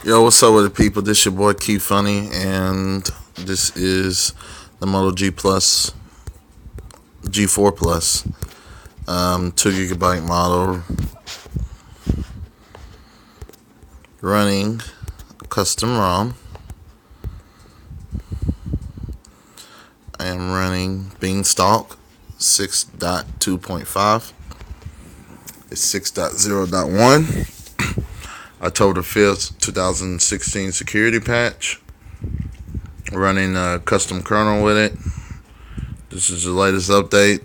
Yo, what's up with the people? This your boy Key Funny, and this is the Moto G Plus, G4 Plus, 2 GB model, running custom ROM. I am running Beanstalk 6.2.5. It's 6.0.1. October 5th, 2016 security patch. Running a custom kernal with it. This is the latest update.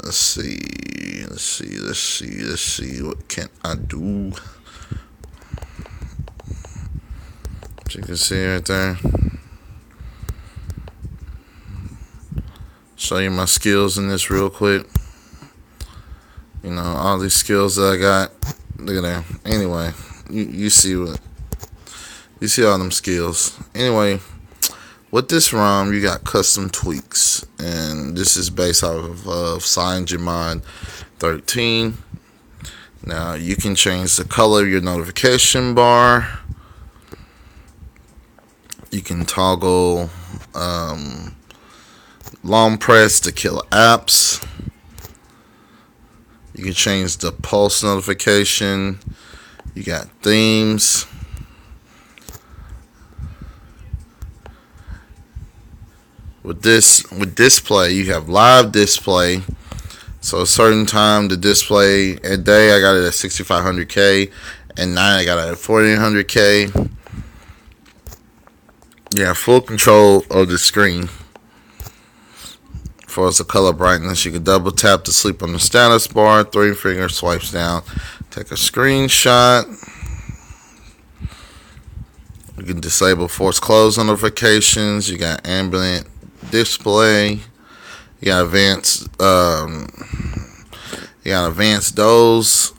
Let's see. What can I do? As you can see right there. Show you my skills in this real quick. You know, all these skills that I got. Look at that. Anyway, you see all them skills. Anyway, with this ROM, you got custom tweaks, and this is based off of CyanogenMod 13. Now you can change the color of your notification bar. You can toggle long press to kill apps. You can change the pulse notification. You got themes. With display, you have live display. So a certain time the display at day I got it at 6500K, at night I got it at 4800K. You have full control of the screen. As far as the color brightness, you can double tap to sleep on the status bar, 3-finger swipes down, take a screenshot. You can disable force close notifications. You got ambient display. You got advanced those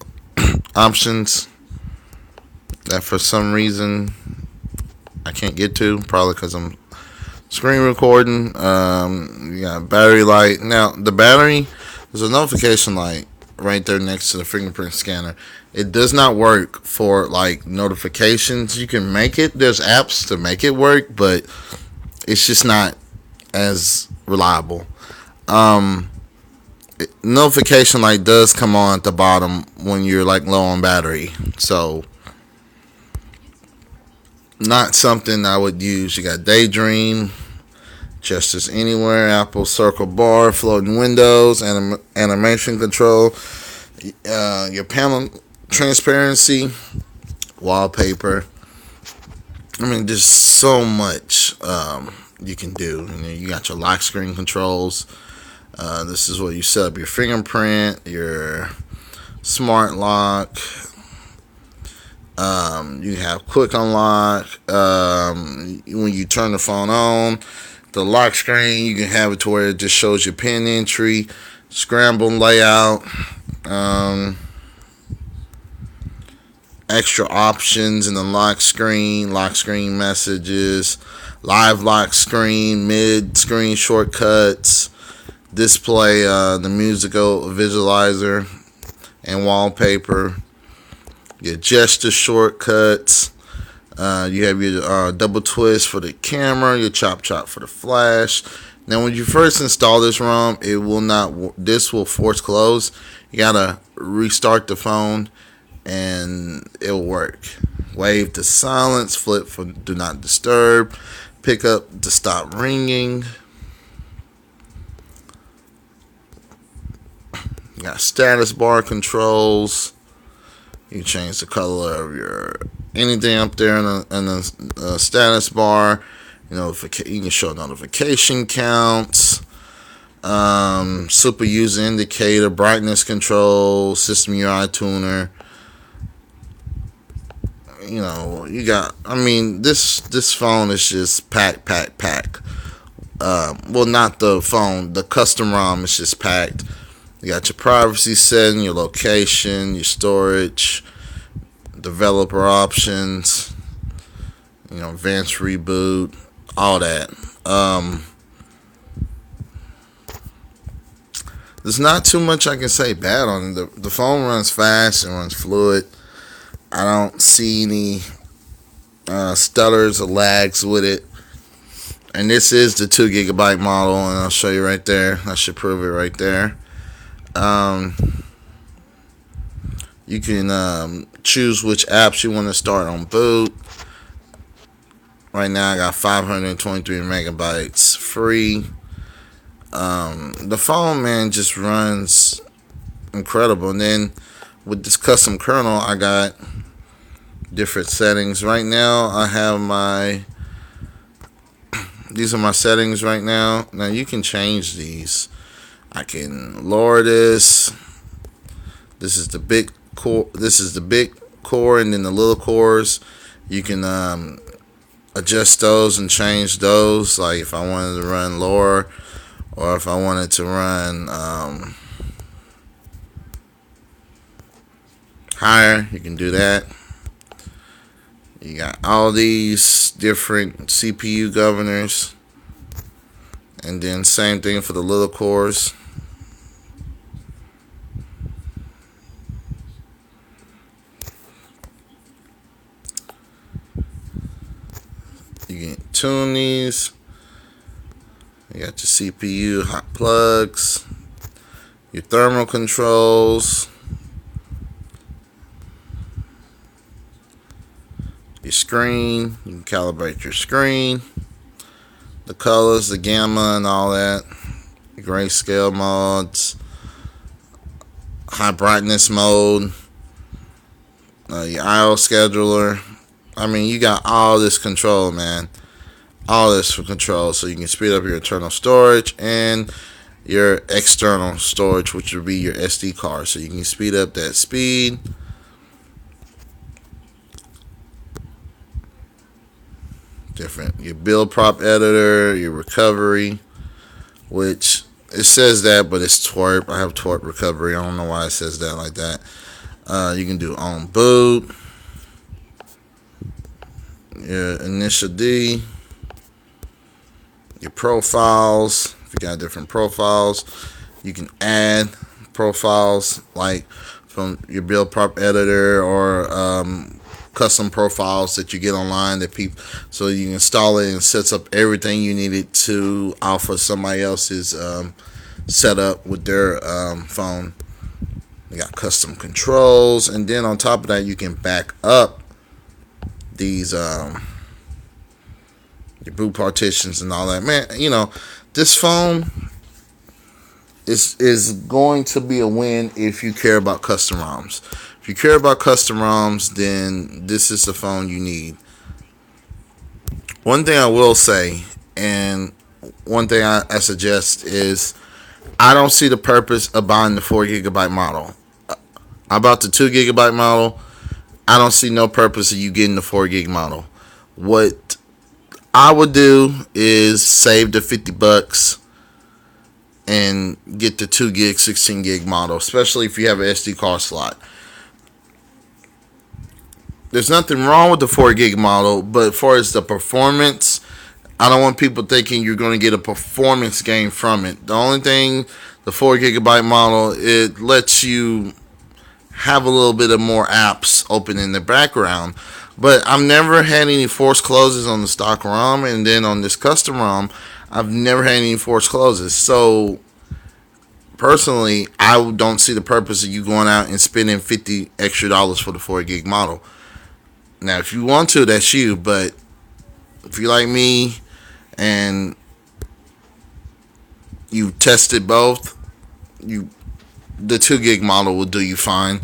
options that for some reason I can't get to, probably because I'm screen recording. You got battery light. Now the battery, there's a notification light right there next to the fingerprint scanner. It does not work for like notifications. You can make it, there's apps to make it work, but it's just not as reliable. Notification light does come on at the bottom when you're like low on battery, so not something I would use. You got Daydream, Gestures Anywhere, Apple Circle Bar, Floating Windows, Animation Control, your panel transparency, wallpaper. I mean, there's so much you can do. You got your lock screen controls. This is where you set up your fingerprint, your smart lock. You have quick unlock. When you turn the phone on, the lock screen, you can have it to where it just shows your pin entry, scramble layout, extra options in the lock screen messages, live lock screen, mid screen shortcuts, display the musical visualizer and wallpaper, your gesture shortcuts. You have your double twist for the camera, your chop for the flash. Now when you first install this ROM, this will force close. You gotta restart the phone and it'll work. Wave to silence, flip for do not disturb, pick up to stop ringing. You got status bar controls. You change the color of your anything up there in the status bar. You can show notification counts, super user indicator, brightness control, system UI tuner. You got. I mean, this phone is just pack. Well, not the phone. The custom ROM is just packed. You got your privacy setting, your location, your storage, developer options, advanced reboot, all that. There's not too much I can say bad on it. The phone runs fast and runs fluid. I don't see any stutters or lags with it. And this is the 2 GB model, and I'll show you right there. I should prove it right there. You can choose which apps you want to start on boot. Right now, I got 523 megabytes free. The phone, man, just runs incredible. And then with this custom kernel, I got different settings. Right now, I have these are my settings right now. Now you can change these. I can lower this. This is the big core. This is the big core, and then the little cores. You can adjust those and change those. Like if I wanted to run lower, or if I wanted to run higher, you can do that. You got all these different CPU governors, and then same thing for the little cores. You can tune these. You got your CPU hot plugs, your thermal controls, your screen. You can calibrate your screen, the colors, the gamma, and all that. Grayscale modes, high brightness mode, your IO scheduler. I mean, you got all this control, man. All this for control, so you can speed up your internal storage and your external storage, which would be your SD card. So you can speed up that speed. Different. Your build prop editor, your recovery, which it says that, but it's twerp. I have twerp recovery. I don't know why it says that like that. You can do on boot, your initial D, your profiles. If you got different profiles, you can add profiles like from your build prop editor, or custom profiles that you get online that people, so you install it and sets up everything you need it to off of somebody else's setup with their phone. You got custom controls, and then on top of that, you can back up these your boot partitions and all that. Man, you know, this phone is going to be a win if you care about custom ROMs. If you care about custom ROMs, then this is the phone you need. One thing I will say, and one thing I suggest is, I don't see the purpose of buying the 4 GB model. I bought the 2 GB model. I don't see no purpose of you getting the 4 GB model. What I would do is save the $50 and get the 2 GB, 16 GB model, especially if you have an SD card slot. There's nothing wrong with the 4 GB model, but as far as the performance, I don't want people thinking you're going to get a performance gain from it. The only thing, the 4 GB model, it lets you have a little bit of more apps open in the background. But I've never had any forced closes on the stock ROM, and then on this custom ROM, I've never had any forced closes. So personally, I don't see the purpose of you going out and spending $50 extra for the 4 GB model. Now, if you want to, that's you. But if you're like me and you tested both, the 2 GB model will do you fine.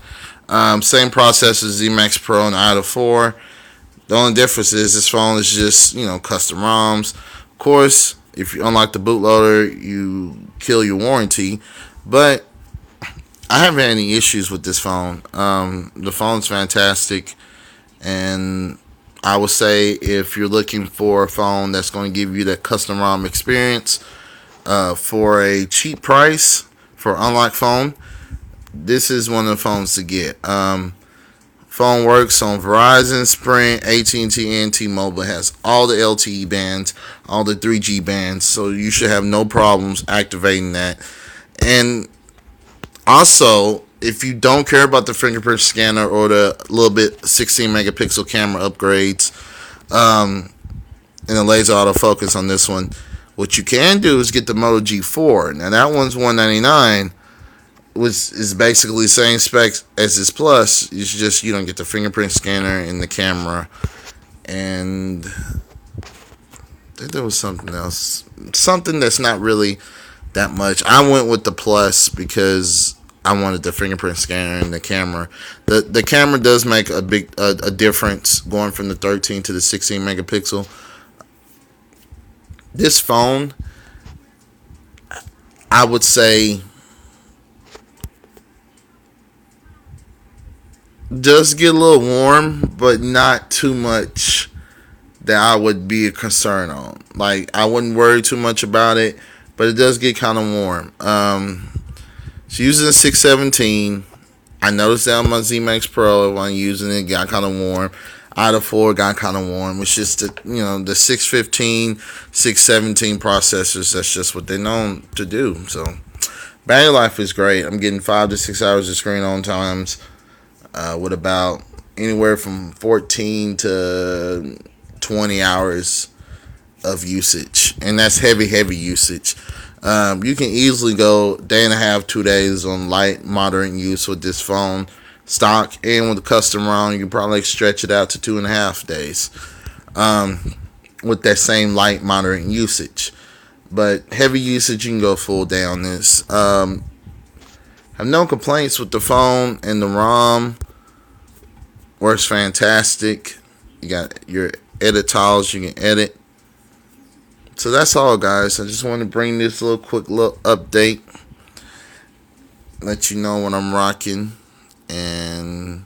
Same process as Z-Max Pro and Idol 4. The only difference is this phone is just, custom ROMs. Of course, if you unlock the bootloader, you kill your warranty. But I haven't had any issues with this phone. The phone's fantastic. And I would say if you're looking for a phone that's going to give you that custom ROM experience for a cheap price for an unlocked phone, this is one of the phones to get. Phone works on Verizon, Sprint, AT&T, and T-Mobile. It has all the LTE bands, all the 3G bands, so you should have no problems activating that. And Also, if you don't care about the fingerprint scanner or the little bit 16 megapixel camera upgrades, and the laser autofocus on this one, what you can do is get the Moto G4. Now that one's $199, which is basically the same specs as this Plus. It's just you don't get the fingerprint scanner and the camera. And I think there was something else, something that's not really that much. I went with the Plus because I wanted the fingerprint scanner and the camera. The camera does make a big a difference going from the 13 to the 16 megapixel. This phone, I would say, does get a little warm, but not too much that I would be a concern on. Like, I wouldn't worry too much about it, but it does get kind of warm. It's using a 617. I noticed that on my Z Max Pro when using it, got kind of warm. Out of 4 got kind of warm. It's just the 615, 617 processors. That's just what they're known to do. So battery life is great. I'm getting 5 to 6 hours of screen on times, with about anywhere from 14 to 20 hours of usage, and that's heavy usage. You can easily go day and a half, 2 days on light, moderate use with this phone stock, and with the custom ROM, you can probably stretch it out to 2.5 days with that same light, moderate usage. But heavy usage, you can go full day on this. Have no complaints with the phone, and the ROM works fantastic. You got your edit tiles you can edit. So that's all, guys. I just want to bring this quick little update, let you know what I'm rocking, and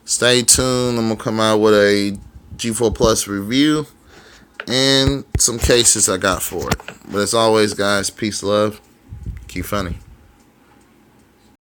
stay tuned. I'm gonna come out with a G4 Plus review and some cases I got for it. But as always, guys, peace, love, keep funny.